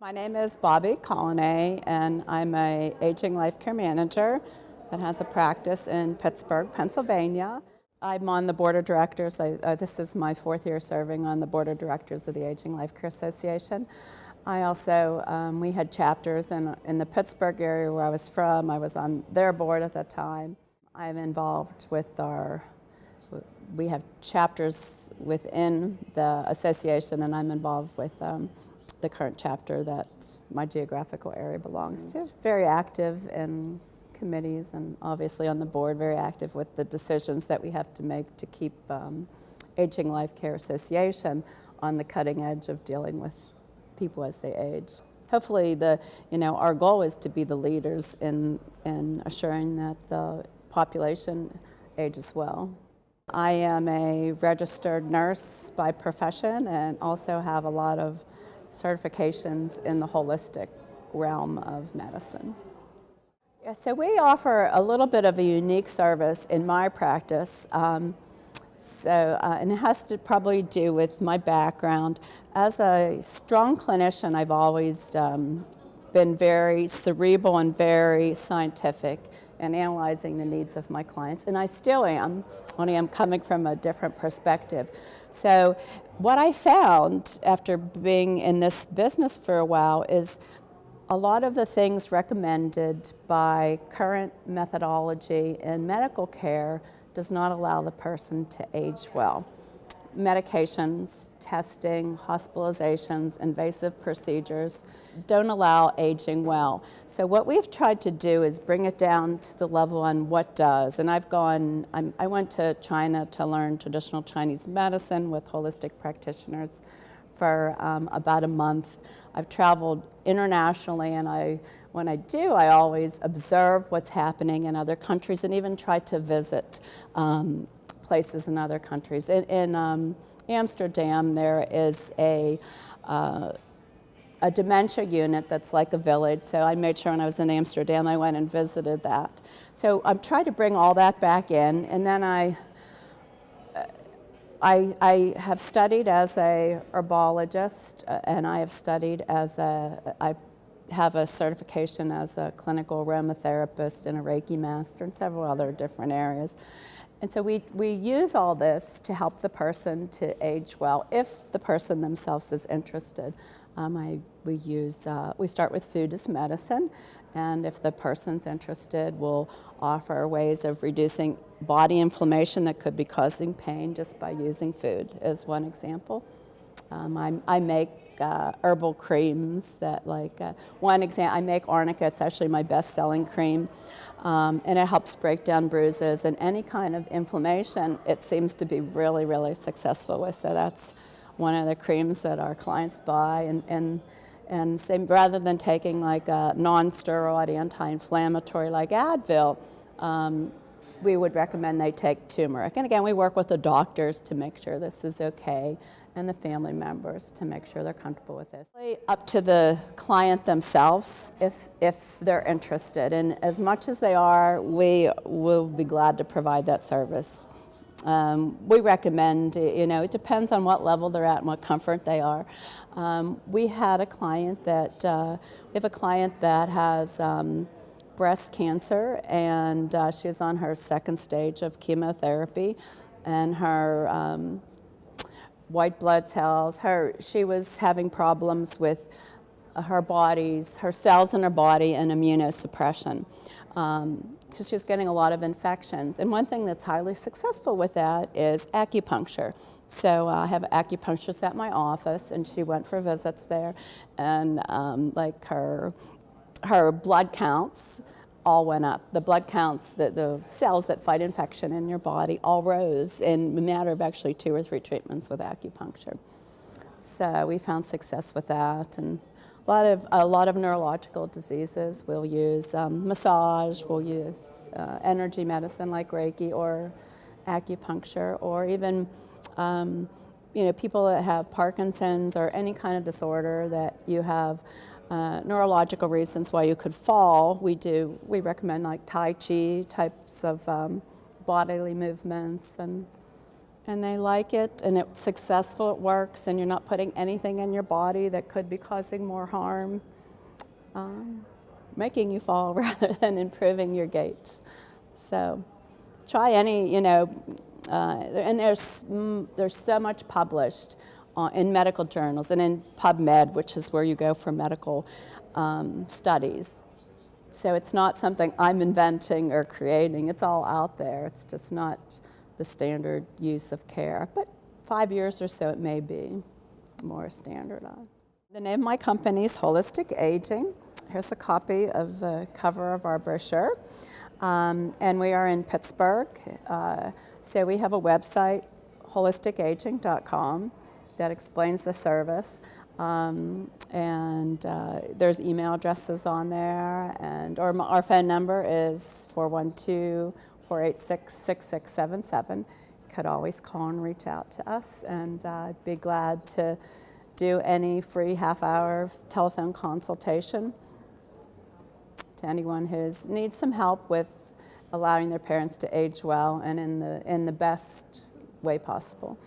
My name is Bobbi Kolonay, and I'm a aging life care manager that has a practice in Pittsburgh, Pennsylvania. I'm on the board of directors. This is my fourth year serving on the board of directors of the Aging Life Care Association. I also, we had chapters in the Pittsburgh area where I was from. I was on their board at that time. I'm involved with we have chapters within the association, and I'm involved with the current chapter that my geographical area belongs to. Very active in committees and obviously on the board, very active with the decisions that we have to make to keep Aging Life Care Association on the cutting edge of dealing with people as they age. Hopefully our goal is to be the leaders in assuring that the population ages well. I am a registered nurse by profession and also have a lot of certifications in the holistic realm of medicine. Yeah, so we offer a little bit of a unique service in my practice. And it has to probably do with my background. As a strong clinician, I've always been very cerebral and very scientific in analyzing the needs of my clients, and I still am, only I'm coming from a different perspective. So what I found after being in this business for a while is a lot of the things recommended by current methodology in medical care does not allow the person to age well. Medications, testing, hospitalizations, invasive procedures don't allow aging well. So what we've tried to do is bring it down to the level on what does. And I went to China to learn traditional Chinese medicine with holistic practitioners for about a month. I've traveled internationally, and when I do, I always observe what's happening in other countries and even try to visit places in other countries. In Amsterdam, there is a dementia unit that's like a village, so I made sure when I was in Amsterdam I went and visited that. So I'm trying to bring all that back in, and then I have studied as a herbologist, and I have studied I have a certification as a clinical aromatherapist and a Reiki master and several other different areas. And so we use all this to help the person to age well, if the person themselves is interested. We start with food as medicine, and if the person's interested, we'll offer ways of reducing body inflammation that could be causing pain just by using food, as one example. I make herbal creams that one example, I make arnica. It's actually my best-selling cream, and it helps break down bruises and any kind of inflammation. It seems to be really, really successful with. So that's one of the creams that our clients buy, and say, rather than taking like a non-steroid anti-inflammatory like Advil, we would recommend they take turmeric. And again, we work with the doctors to make sure this is okay, and the family members to make sure they're comfortable with this. Up to the client themselves if they're interested, and as much as they are, we will be glad to provide that service. We recommend, it depends on what level they're at and what comfort they are. We have a client that has breast cancer, and she was on her second stage of chemotherapy, and her white blood cells, she was having problems with her cells in her body, and immunosuppression. So she was getting a lot of infections. And one thing that's highly successful with that is acupuncture. So I have an acupuncturist at my office, and she went for visits there, and her blood counts all went up. The blood counts, the cells that fight infection in your body, all rose in a matter of actually 2 or 3 treatments with acupuncture. So we found success with that, and a lot of neurological diseases. We'll use massage. We'll use energy medicine like Reiki or acupuncture, or even people that have Parkinson's or any kind of disorder that you have neurological reasons why you could fall. We recommend like Tai Chi types of bodily movements and And they like it, and it's successful, it works, and you're not putting anything in your body that could be causing more harm, making you fall rather than improving your gait. So try any, and there's so much published in medical journals and in PubMed, which is where you go for medical studies. So it's not something I'm inventing or creating. It's all out there. It's just not the standard use of care. But 5 years or so it may be more standardized. The name of my company is Holistic Aging. Here's a copy of the cover of our brochure. And we are in Pittsburgh. So we have a website, holisticaging.com, that explains the service. There's email addresses on there, or our phone number is 412-486-6677. You could always call and reach out to us, and I'd be glad to do any free half-hour telephone consultation to anyone who needs some help with allowing their parents to age well and in the best way possible.